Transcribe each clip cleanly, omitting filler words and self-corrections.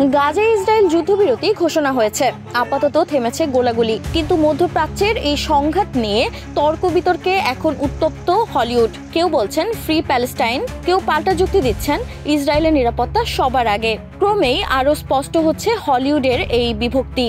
Gaza Israel যুদ্ধবিরতি ঘোষণা হয়েছে, আপাতত থেমেছে গোলাগুলি। কিন্তু মধ্যপ্রাচ্যের এই সংঘাত নিয়ে তর্ক বিতর্কে এখন উত্তপ্ত হলিউড। কেউ বলছেন ফ্রি প্যালেস্টাইন, কেউ পাল্টা যুক্তি দিচ্ছেন ইসরায়েলের নিরাপত্তা সবার আগে। ক্রমেই আরও স্পষ্ট হচ্ছে হলিউডের এই বিভক্তি।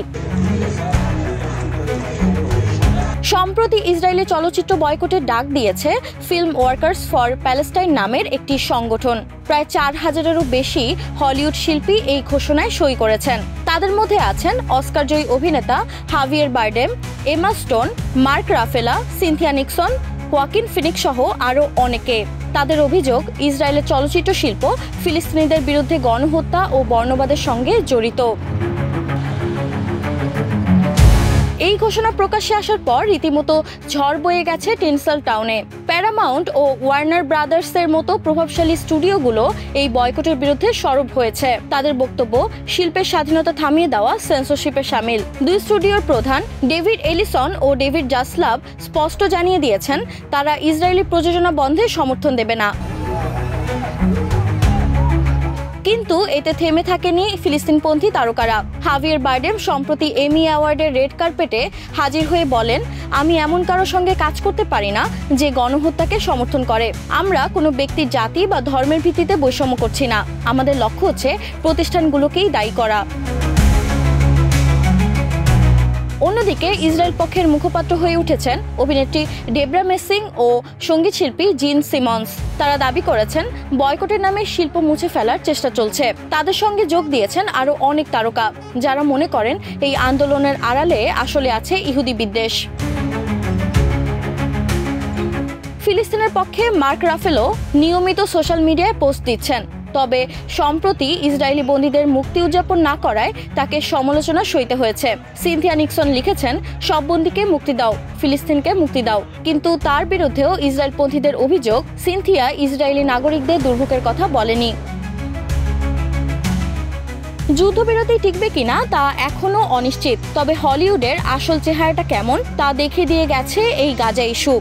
সম্প্রতি ইসরায়েলি চলচ্চিত্র বয়কটের ডাক দিয়েছে ফিল্ম ওয়ার্কার্স ফর প্যালেস্টাইন নামের একটি সংগঠন। প্রায় 4000-এরও বেশি হলিউড শিল্পী এই ঘোষণায় সই করেছেন। তাদের মধ্যে আছেন অস্কারজয়ী অভিনেতা Javier Bardem, Emma Stone, Mark Ruffalo, Cynthia Nixon, Joaquin Phoenix সহ আরও অনেকে। তাদের অভিযোগ, ইসরায়েলের চলচ্চিত্র শিল্প ফিলিস্তিনিদের বিরুদ্ধে গণহত্যা ও বর্ণবাদের সঙ্গে জড়িত। এই ঘোষণা প্রকাশ্যে আসার পর রীতিমতো ঝড় বয়ে গেছে টিনসেল টাউনে। প্যারামাউন্ট ও ওয়ার্নার ব্রাদার্সের মতো প্রভাবশালী স্টুডিওগুলো এই বয়কটের বিরুদ্ধে সরব হয়েছে। তাদের বক্তব্য, শিল্পের স্বাধীনতা থামিয়ে দেওয়া সেন্সরশিপে শামিল। দুই স্টুডিওর প্রধান ডেভিড এলিসন ও ডেভিড জাসলাভ স্পষ্ট জানিয়ে দিয়েছেন তারা ইসরায়েলি প্রযোজনা বন্ধে সমর্থন দেবে না। কিন্তু এতে থেমে থাকেনি ফিলিস্তিনপন্থী তারকারা। হাভিয়ের বারডেম সম্প্রতি এমি অ্যাওয়ার্ডের রেড কার্পেটে হাজির হয়ে বলেন, আমি এমন কারোর সঙ্গে কাজ করতে পারি না যে গণহত্যাকে সমর্থন করে। আমরা কোনো ব্যক্তির জাতি বা ধর্মের ভিত্তিতে বৈষম্য করছি না। আমাদের লক্ষ্য হচ্ছে প্রতিষ্ঠানগুলোকেই দায়ী করা। অন্যদিকে ইসরায়েল পক্ষের মুখপাত্র হয়ে উঠেছেন অভিনেত্রী ডেবরা মেসিং ও সঙ্গীতশিল্পী জিন সিমন্স। তারা দাবি করেছেন বয়কটের নামে শিল্প মুছে ফেলার চেষ্টা চলছে। তাদের সঙ্গে যোগ দিয়েছেন আরও অনেক তারকা, যারা মনে করেন এই আন্দোলনের আড়ালে আসলে আছে ইহুদি বিদ্বেষ। ফিলিস্তিনের পক্ষে মার্ক রাফেলো নিয়মিত সোশ্যাল মিডিয়ায় পোস্ট দিচ্ছেন, তবে সম্প্রতি ইসরায়েলি বন্দীদের মুক্তি উদযাপন না করায় তাকে সমালোচনা সইতে হয়েছে। সিনথিয়া নিক্সন লিখেছেন, সব বন্দীকে মুক্তি দাও, ফিলিস্তিনকে মুক্তি দাও। কিন্তু তার বিরুদ্ধেও ইসরায়েলপন্থীদের অভিযোগ, সিনথিয়া ইসরায়েলি নাগরিকদের দুর্ভোগের কথা বলেনি। যুদ্ধবিরতি টিকবে কিনা তা এখনো অনিশ্চিত, তবে হলিউডের আসল চেহারাটা কেমন তা দেখিয়ে দিয়ে গেছে এই গাজা ইস্যু।